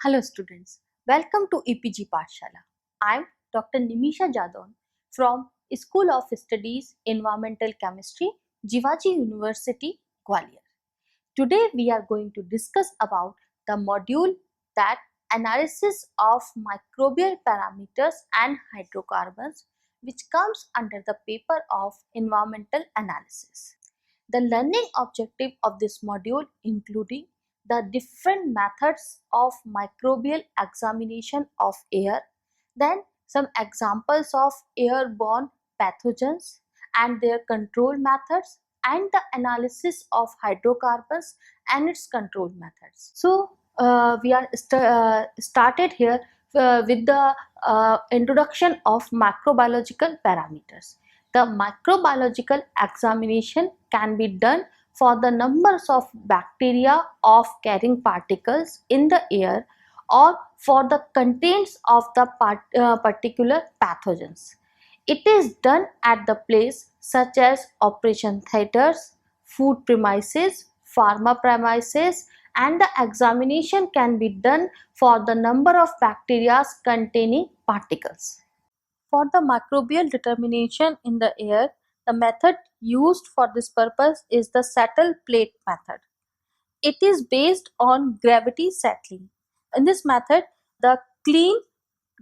Hello students, welcome to EPG Pathshala. I am Dr. Nimisha Jadon from School of Studies Environmental Chemistry, Jivaji University, Gwalior. Today we are going to discuss about the module that analysis of microbial parameters and hydrocarbons, which comes under the paper of environmental analysis. The learning objective of this module including the different methods of microbial examination of air, then some examples of airborne pathogens and their control methods, and the analysis of hydrocarbons and its control methods. So we are started here with the introduction of microbiological parameters. The microbiological examination can be done for the numbers of bacteria of carrying particles in the air or for the contents of the particular pathogens. It is done at the place such as operation theatres, food premises, pharma premises, and the examination can be done for the number of bacteria containing particles. For the microbial determination in the air, the method used for this purpose is the settle plate method. It is based on gravity settling. In this method, the clean,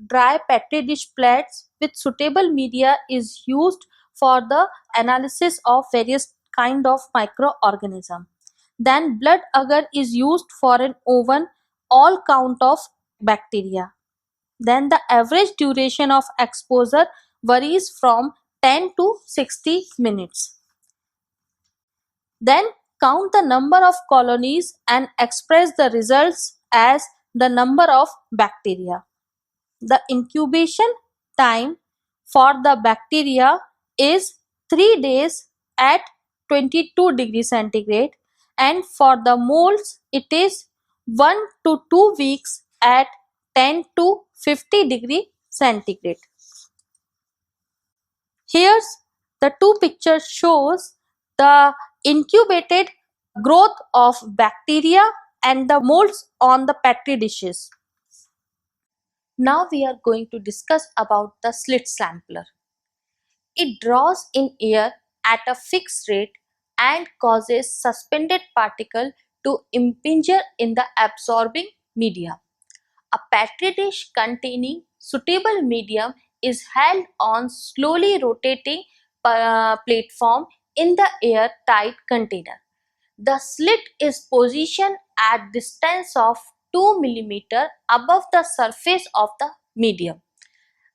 dry petri dish plates with suitable media is used for the analysis of various kind of microorganism. Then blood agar is used for an oven all count of bacteria. Then the average duration of exposure varies from 10 to 60 minutes. Then count the number of colonies and express the results as the number of bacteria. The incubation time for the bacteria is 3 days at 22 degrees centigrade, and for the molds it is 1 to 2 weeks at 10 to 50 degree centigrade. Here's the two pictures shows the incubated growth of bacteria and the molds on the petri dishes. Now we are going to discuss about the slit sampler. It draws in air at a fixed rate and causes suspended particle to impinge in the absorbing medium. A petri dish containing suitable medium is held on slowly rotating platform in the airtight container. The slit is positioned at distance of 2 mm above the surface of the medium.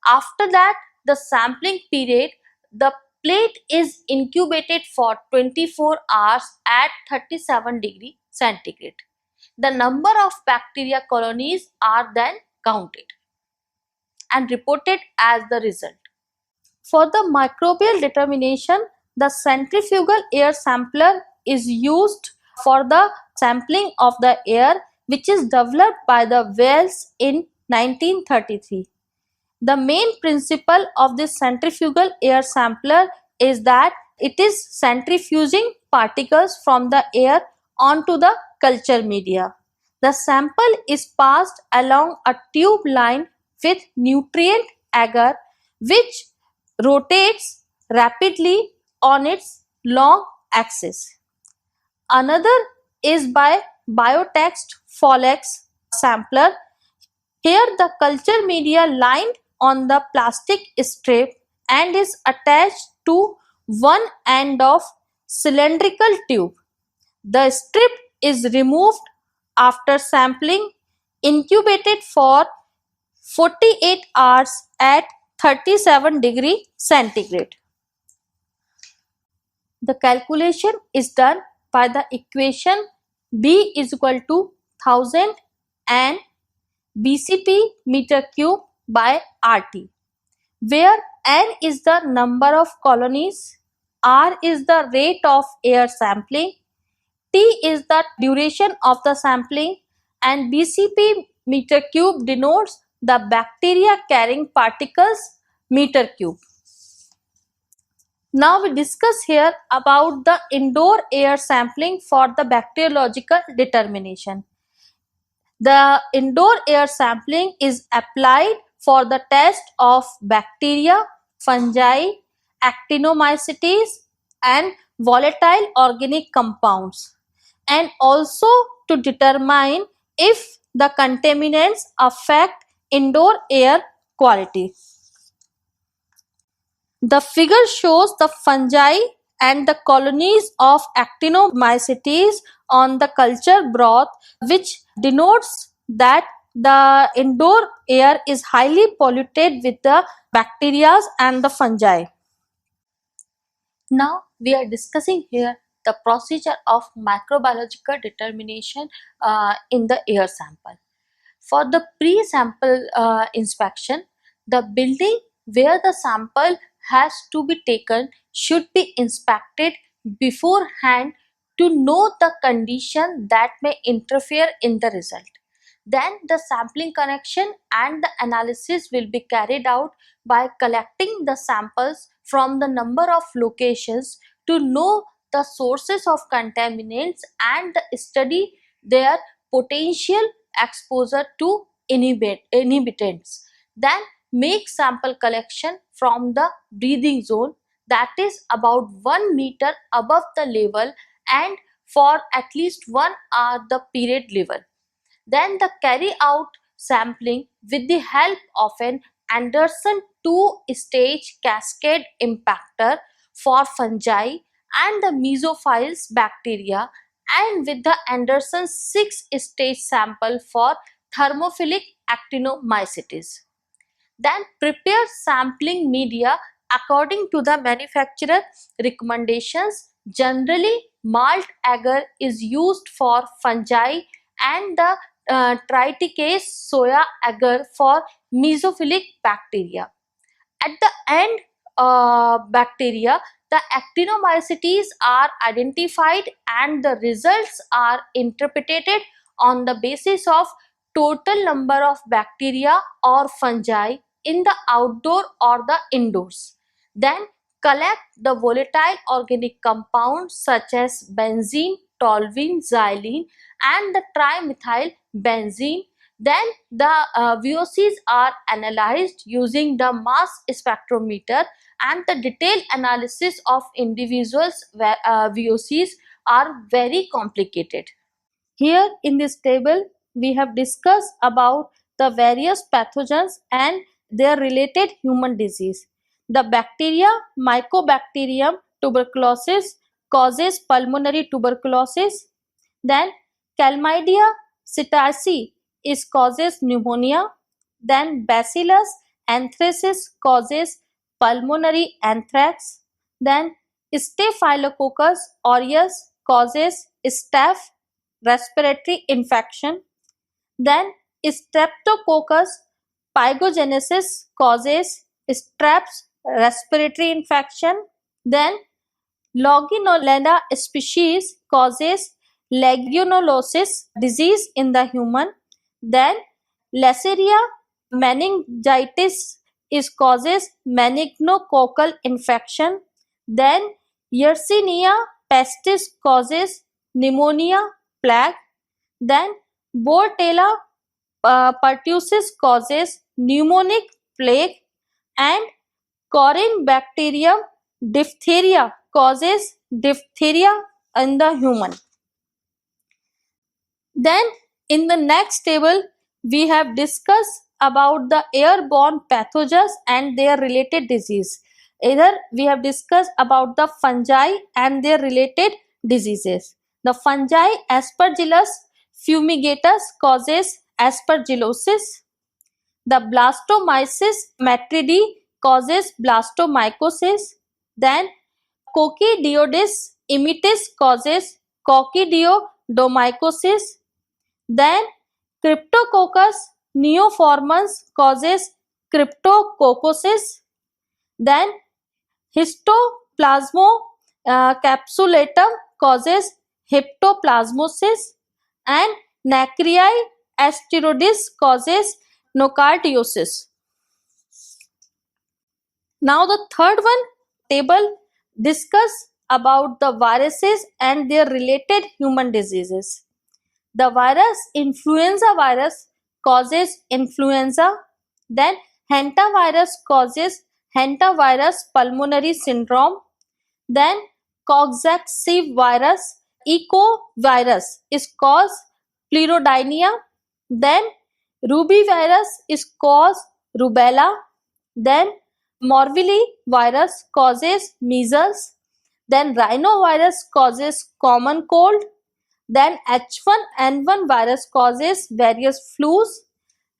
After that, the sampling period, the plate is incubated for 24 hours at 37 degree centigrade. The number of bacteria colonies are then counted and reported as the result. For the microbial determination, the centrifugal air sampler is used for the sampling of the air, which is developed by the Wells in 1933. The main principle of this centrifugal air sampler is that it is centrifuging particles from the air onto the culture media. The sample is passed along a tube line with nutrient agar, which rotates rapidly on its long axis. Another is by Biotext Folex sampler. Here the culture media lined on the plastic strip and is attached to one end of cylindrical tube. The strip is removed after sampling, incubated for 48 hours at 37 degree centigrade. The calculation is done by the equation B is equal to 1000 and BCP meter cube by RT, where N is the number of colonies, R is the rate of air sampling, T is the duration of the sampling, and BCP meter cube denotes the bacteria carrying particles meter cube. Now we discuss here about the indoor air sampling for the bacteriological determination. The indoor air sampling is applied for the test of bacteria, fungi, actinomycetes, and volatile organic compounds, and also to determine if the contaminants affect indoor air quality. The figure shows the fungi and the colonies of actinomycetes on the culture broth, which denotes that the indoor air is highly polluted with the bacteria and the fungi. Now we are discussing here the procedure of microbiological determination in the air sample. For the pre-sample inspection, the building where the sample has to be taken should be inspected beforehand to know the condition that may interfere in the result. Then the sampling collection and the analysis will be carried out by collecting the samples from the number of locations to know the sources of contaminants and study their potential exposure to inhibitants. Then make sample collection from the breathing zone, that is about 1 meter above the level, and for at least 1 hour the period level. Then the carry out sampling with the help of an Anderson two-stage cascade impactor for fungi and the mesophiles bacteria, and with the Anderson six-stage sample for thermophilic actinomycetes. Then prepare sampling media according to the manufacturer recommendations. Generally, malt agar is used for fungi and the triticase soya agar for mesophilic bacteria. At the end bacteria, the actinomycetes are identified and the results are interpreted on the basis of total number of bacteria or fungi in the outdoor or the indoors. Then collect the volatile organic compounds such as benzene, toluene, xylene, and the trimethyl benzene. Then the VOCs are analyzed using the mass spectrometer, and the detailed analysis of individuals VOCs are very complicated. Here in this table, we have discussed about the various pathogens and their related human disease. The bacteria Mycobacterium tuberculosis causes pulmonary tuberculosis. Then Chlamydia psittaci is causes pneumonia. Then Bacillus anthracis causes pulmonary anthrax. Then Staphylococcus aureus causes staph respiratory infection. Then Streptococcus pyogenesis causes strep's respiratory infection. Then Legionella species causes legionellosis disease in the human. Then Neisseria meningitis is causes meningococcal infection. Then Yersinia pestis causes pneumonia plague. Then Bordetella pertussis causes pneumonic plague, and Corynebacterium diphtheria causes diphtheria in the human. Then in the next table, we have discussed about the airborne pathogens and their related disease. Either we have discussed about the fungi and their related diseases. The fungi Aspergillus fumigatus causes aspergillosis. The Blastomyces matridi causes blastomycosis. Then Coccidioides immitis causes coccidioidomycosis. Then Cryptococcus neoformans causes cryptococcosis. Then Histoplasma capsulatum causes heptoplasmosis, and Nacreae asteroides causes nocardiosis. Now the third one table discuss about the viruses and their related human diseases. The virus influenza virus causes influenza. Then hantavirus causes hantavirus pulmonary syndrome. Then coxsackie virus, ecovirus is cause pleurodynia. Then rubivirus is cause rubella. Then morbilli virus causes measles. Then rhinovirus causes common cold. Then H1N1 virus causes various flus,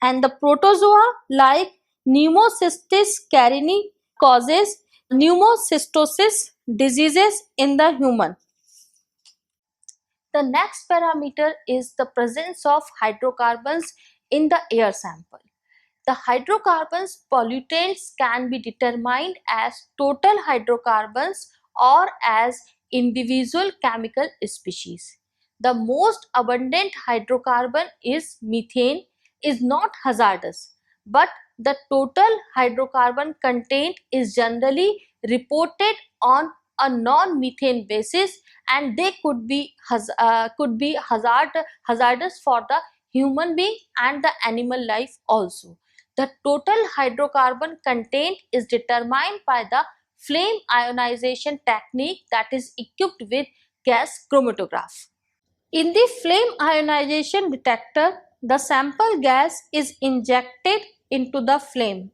and the protozoa like Pneumocystis carinii causes pneumocystosis diseases in the human. The next parameter is the presence of hydrocarbons in the air sample. The hydrocarbons pollutants can be determined as total hydrocarbons or as individual chemical species. The most abundant hydrocarbon is methane, is not hazardous, but the total hydrocarbon content is generally reported on a non-methane basis, and they could be hazardous for the human being and the animal life also. The total hydrocarbon content is determined by the flame ionization technique that is equipped with gas chromatograph. In the flame ionization detector, the sample gas is injected into the flame.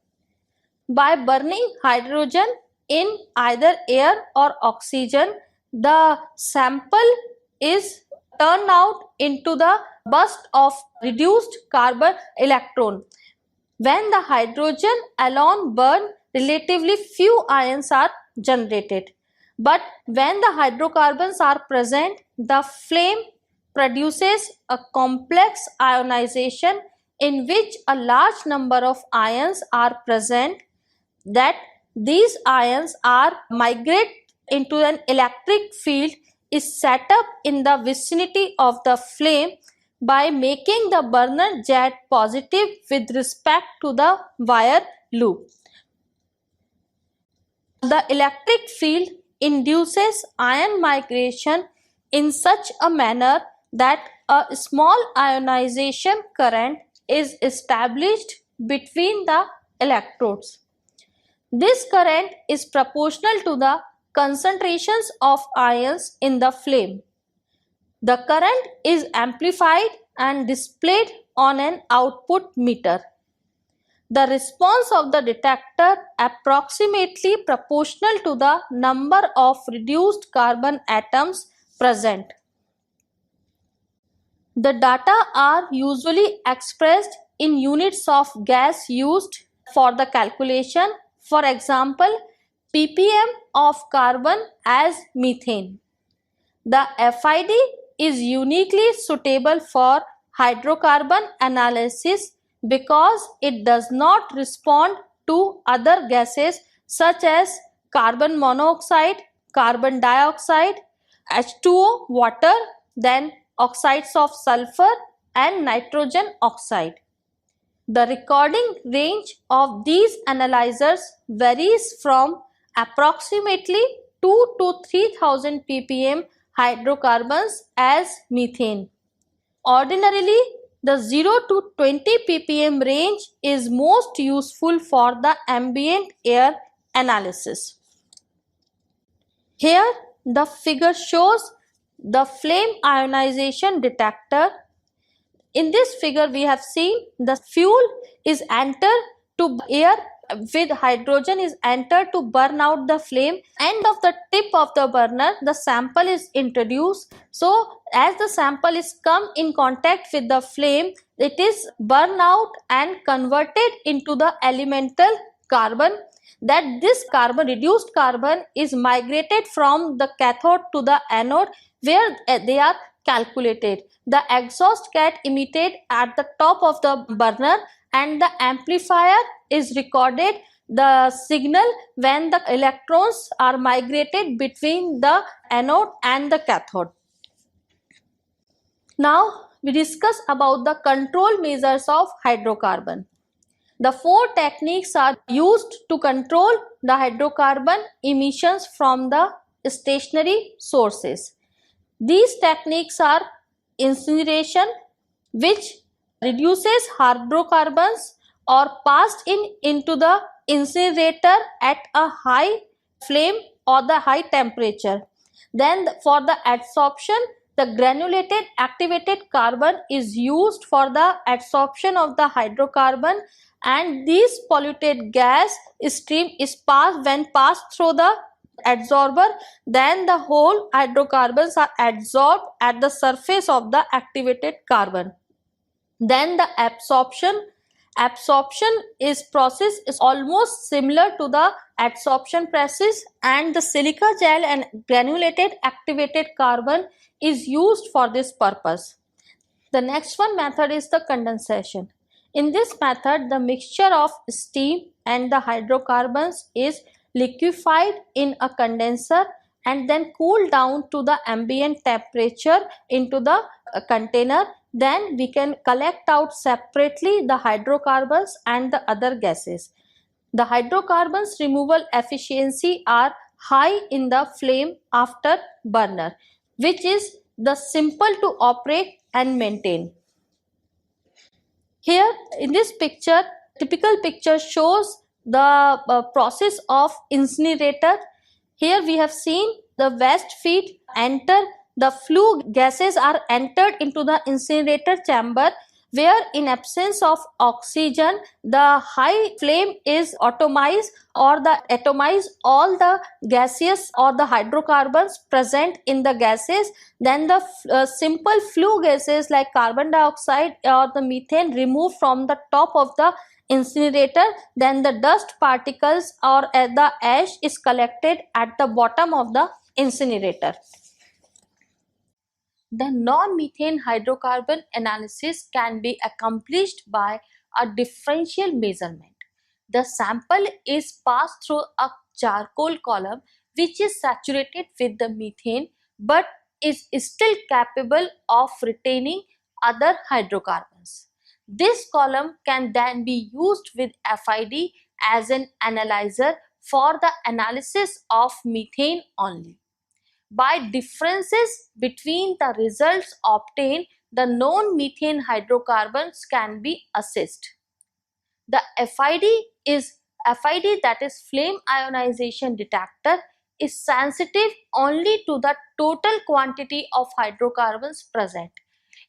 By burning hydrogen in either air or oxygen, the sample is turned out into the burst of reduced carbon electron. When the hydrogen alone burn, relatively few ions are generated. But when the hydrocarbons are present, the flame produces a complex ionization in which a large number of ions are present, that these ions are migrate into an electric field is set up in the vicinity of the flame by making the burner jet positive with respect to the wire loop. The electric field induces ion migration in such a manner that a small ionization current is established between the electrodes. This current is proportional to the concentrations of ions in the flame. The current is amplified and displayed on an output meter. The response of the detector approximately proportional to the number of reduced carbon atoms present. The data are usually expressed in units of gas used for the calculation. For example, ppm of carbon as methane. The FID is uniquely suitable for hydrocarbon analysis because it does not respond to other gases such as carbon monoxide, carbon dioxide, H2O, water, then oxides of sulfur and nitrogen oxide. The recording range of these analyzers varies from approximately 2 to 3000 ppm hydrocarbons as methane. Ordinarily, the 0 to 20 ppm range is most useful for the ambient air analysis. Here, the figure shows the flame ionization detector. In this figure, we have seen the fuel is entered to air with hydrogen is entered to burn out the flame. End of the tip of the burner, the sample is introduced. So as the sample is come in contact with the flame, it is burned out and converted into the elemental carbon. That this carbon, reduced carbon, is migrated from the cathode to the anode where they are calculated. The exhaust get emitted at the top of the burner and the amplifier is recorded the signal when the electrons are migrated between the anode and the cathode. Now we discuss about the control measures of hydrocarbon. The four techniques are used to control the hydrocarbon emissions from the stationary sources. These techniques are incineration, which reduces hydrocarbons or passed into the incinerator at a high flame or the high temperature. Then for the adsorption, the granulated activated carbon is used for the adsorption of the hydrocarbon, and this polluted gas stream is passed through the adsorber, then the whole hydrocarbons are adsorbed at the surface of the activated carbon. Then the absorption is process is almost similar to the adsorption process, and the silica gel and granulated activated carbon is used for this purpose. The next one method is the condensation. In this method, the mixture of steam and the hydrocarbons is liquefied in a condenser and then cooled down to the ambient temperature into the container. Then we can collect out separately the hydrocarbons and the other gases. The hydrocarbons removal efficiency are high in the flame after burner, which is the simple to operate and maintain. Here in this picture, typical picture shows the process of incinerator. Here we have seen the waste feed enter, the flue gases are entered into the incinerator chamber, where in absence of oxygen the high flame is atomized or the atomize all the gaseous or the hydrocarbons present in the gases. Then the simple flue gases like carbon dioxide or the methane removed from the top of the incinerator. Then the dust particles or the ash is collected at the bottom of the incinerator. The non-methane hydrocarbon analysis can be accomplished by a differential measurement. The sample is passed through a charcoal column which is saturated with the methane but is still capable of retaining other hydrocarbons. This column can then be used with FID as an analyzer for the analysis of methane only. By differences between the results obtained, the non-methane hydrocarbons can be assessed. The FID, that is flame ionization detector, is sensitive only to the total quantity of hydrocarbons present.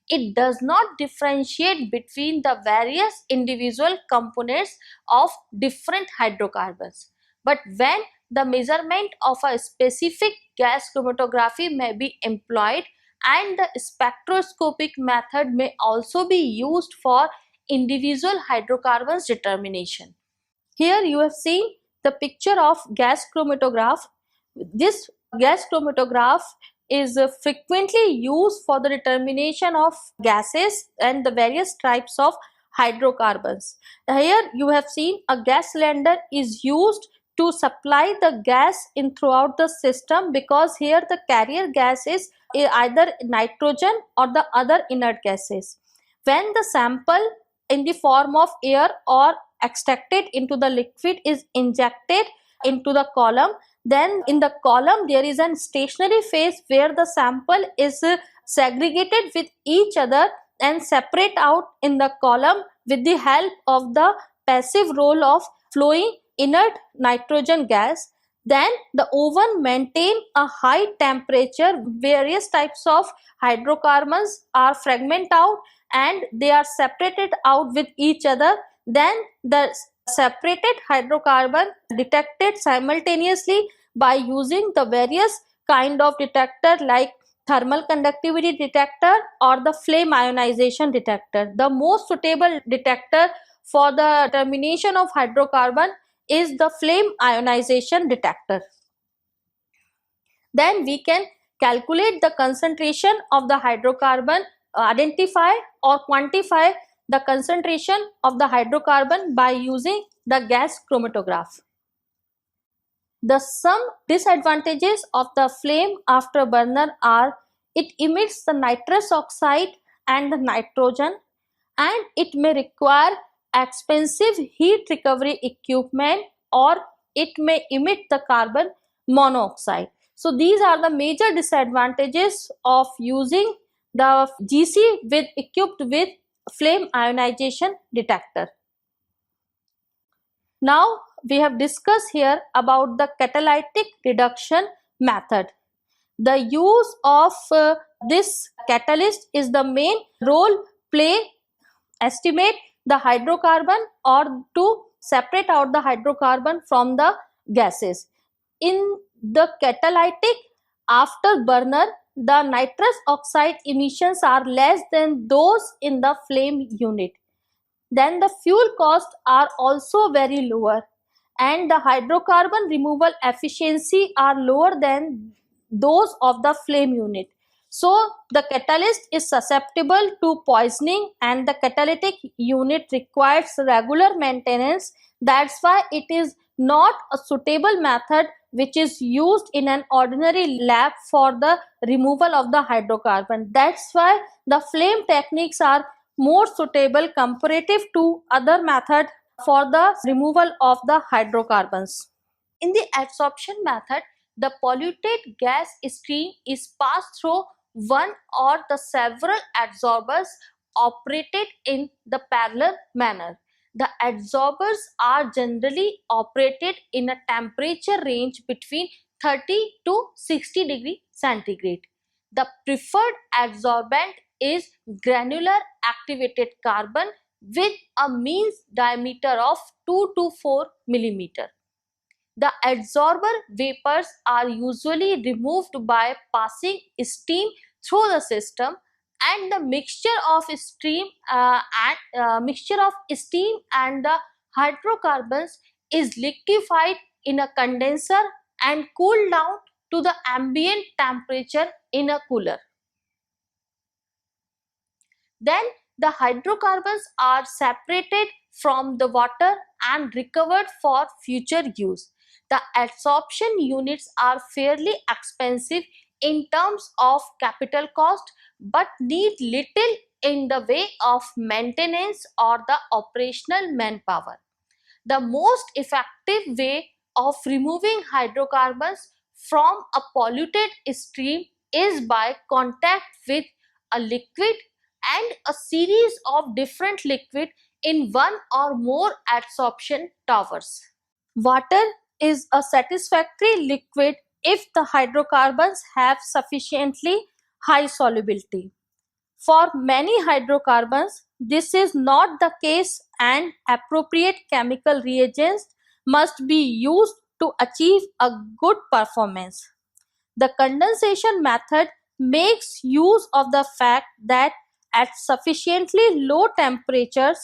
It does not differentiate between the various individual components of different hydrocarbons. But when the measurement of a specific gas chromatography may be employed, and the spectroscopic method may also be used for individual hydrocarbons determination. Here you have seen the picture of gas chromatograph. This gas chromatograph is frequently used for the determination of gases and the various types of hydrocarbons. Here you have seen a gas cylinder is used to supply the gas in throughout the system, because here the carrier gas is either nitrogen or the other inert gases. When the sample in the form of air or extracted into the liquid is injected into the column, then in the column there is a stationary phase where the sample is segregated with each other and separate out in the column with the help of the passive role of flowing inert nitrogen gas. Then the oven maintain a high temperature. Various types of hydrocarbons are fragmented out and they are separated out with each other. Then the separated hydrocarbon detected simultaneously by using the various kind of detector like thermal conductivity detector or the flame ionization detector. The most suitable detector for the determination of hydrocarbon is the flame ionization detector. Then we can calculate the concentration of the hydrocarbon, identify or quantify the concentration of the hydrocarbon by using the gas chromatograph. The some disadvantages of the flame after burner are: it emits the nitrous oxide and the nitrogen, and it may require expensive heat recovery equipment, or it may emit the carbon monoxide. So these are the major disadvantages of using the GC equipped with flame ionization detector. Now we have discussed here about the catalytic reduction method. The use of this catalyst is the main role play estimate the hydrocarbon or to separate out the hydrocarbon from the gases. In the catalytic afterburner, the nitrous oxide emissions are less than those in the flame unit. Then the fuel costs are also very lower, and the hydrocarbon removal efficiency are lower than those of the flame unit. So the catalyst is susceptible to poisoning, and the catalytic unit requires regular maintenance. That's why it is not a suitable method which is used in an ordinary lab for the removal of the hydrocarbon. That's why the flame techniques are more suitable comparative to other method for the removal of the hydrocarbons. In the adsorption method, the polluted gas stream is passed through one or the several adsorbers operated in the parallel manner. The adsorbers are generally operated in a temperature range between 30 to 60 degree centigrade. The preferred adsorbent is granular activated carbon with a mean diameter of 2 to 4 millimeter. The adsorber vapors are usually removed by passing steam through the system, and the mixture of steam and the hydrocarbons is liquefied in a condenser and cooled down to the ambient temperature in a cooler. Then the hydrocarbons are separated from the water and recovered for future use. The adsorption units are fairly expensive in terms of capital cost, but need little in the way of maintenance or the operational manpower. The most effective way of removing hydrocarbons from a polluted stream is by contact with a liquid and a series of different liquid in one or more adsorption towers. Water is a satisfactory liquid if the hydrocarbons have sufficiently high solubility. For many hydrocarbons, this is not the case, and appropriate chemical reagents must be used to achieve a good performance. The condensation method makes use of the fact that at sufficiently low temperatures,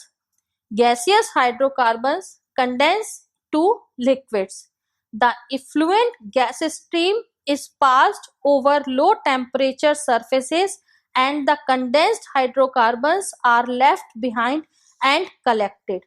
gaseous hydrocarbons condense to liquids. The effluent gas stream is passed over low temperature surfaces, and the condensed hydrocarbons are left behind and collected.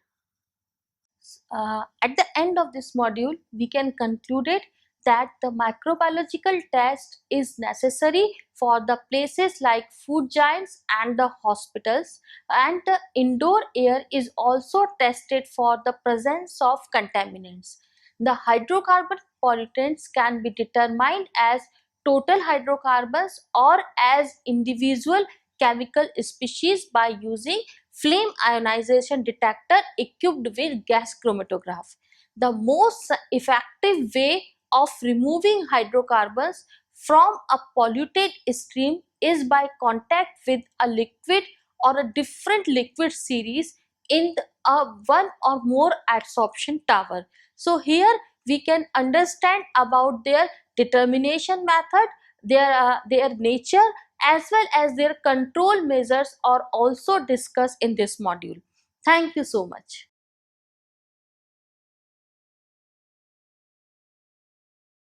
At the end of this module, we can conclude it that the microbiological test is necessary for the places like food giants and the hospitals, and the indoor air is also tested for the presence of contaminants. The hydrocarbon pollutants can be determined as total hydrocarbons or as individual chemical species by using flame ionization detector equipped with gas chromatograph. The most effective way of removing hydrocarbons from a polluted stream is by contact with a liquid or a different liquid series in a one or more adsorption tower. So here we can understand about their determination method, their nature, as well as their control measures are also discussed in this module. Thank you so much.